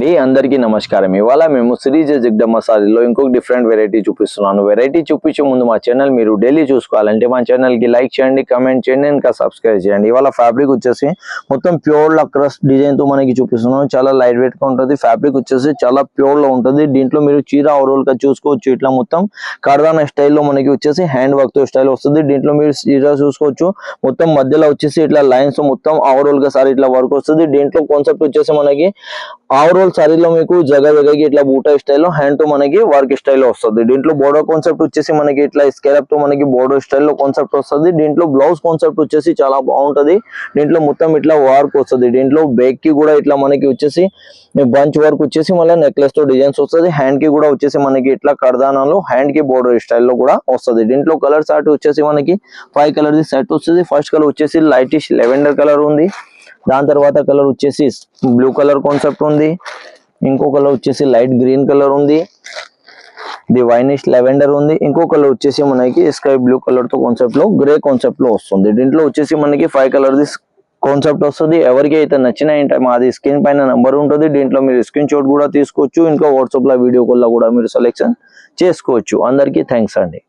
అండి అందరికీ నమస్కారం. ఇవాళ మేము సిరీజ్ జగదమ్మ సారీలో ఇంకొక డిఫరెంట్ వెరైటీ చూపిస్తున్నాను. వెరైటీ చూపించే ముందు మా ఛానల్ మీరు డైలీ చూసుకోవాలంటే మా ఛానల్ కి లైక్ చేయండి, కమెంట్ చేయండి, ఇంకా సబ్స్క్రైబ్ చేయండి. ఇవాళ ఫ్యాబ్రిక్ వచ్చేసి మొత్తం ప్యూర్ లక్రస్ డిజైన్ తో మనకి చూపిస్తున్నాను. చాలా లైట్ వెయిట్ గా ఉంటుంది. ఫ్యాబ్రిక్ వచ్చేసి చాలా ప్యూర్ లో ఉంటుంది. దీంట్లో మీరు చీర ఓవరాల్ గా చూసుకోవచ్చు. ఇట్లా మొత్తం కర్దానా స్టైల్లో మనకి వచ్చేసి హ్యాండ్ వర్క్ తో స్టైల్ వస్తుంది. దీంట్లో మీరు చీర చూసుకోవచ్చు. మొత్తం మధ్యలో వచ్చేసి ఇట్లా లైన్స్ మొత్తం ఓవరాల్ గా సారీ ఇట్లా వర్క్ వస్తుంది. దీంట్లో కాన్సెప్ట్ వచ్చేసి మనకి ఓవరాల్ సారీలో మీకు జగకి ఇట్లా బూటా స్టైల్లో హ్యాండ్ తో మనకి వర్క్ స్టైల్లో వస్తుంది. దీంట్లో బోర్డర్ కాన్సెప్ట్ వచ్చేసి మనకి ఇట్లా స్కేలప్ తో మనకి బోర్డర్ స్టైల్లో కాన్సెప్ట్ వస్తుంది. దీంట్లో బ్లౌజ్ కాన్సెప్ట్ వచ్చేసి చాలా బాగుంటది. దీంట్లో మొత్తం ఇట్లా వర్క్ వస్తుంది. దీంట్లో బ్యాక్ కి కూడా ఇట్లా మనకి వచ్చేసి బంచ్ వర్క్ వచ్చేసి మళ్ళీ నెక్లెస్ తో డిజైన్స్ వస్తుంది. హ్యాండ్ కి కూడా వచ్చేసి మనకి ఇట్లా కర్దానాలు హ్యాండ్ కి బోర్డర్ స్టైల్లో కూడా వస్తుంది. దీంట్లో కలర్ చార్ట్ వచ్చేసి మనకి 5 కలర్ సెట్ వస్తుంది. ఫస్ట్ కలర్ వచ్చేసి లైటిష్ లెవెండర్ కలర్ ఉంది. దాని తర్వాత కలర్ వచ్చేసి బ్లూ కలర్ కాన్సెప్ట్ ఉంది. ఇంకో కలర్ వచ్చేసి లైట్ గ్రీన్ కలర్ ఉంది. ఇది వైనిష్ లెవెండర్ ఉంది. ఇంకో కలర్ వచ్చేసి మనకి స్కై బ్లూ కలర్ తో కాన్సెప్ట్ లో గ్రే కాన్సెప్ట్ లో వస్తుంది. దీంట్లో వచ్చేసి మనకి 5 కలర్ కాన్సెప్ట్ వస్తుంది. ఎవరికి అయితే నచ్చిన మాది స్క్రీన్ పైన నంబర్ ఉంటుంది. దీంట్లో మీరు స్క్రీన్ షాట్ కూడా తీసుకోవచ్చు. ఇంకా వాట్సాప్ లో వీడియో కాల్ లో కూడా మీరు సెలెక్షన్ చేసుకోవచ్చు. అందరికీ థ్యాంక్స్ అండి.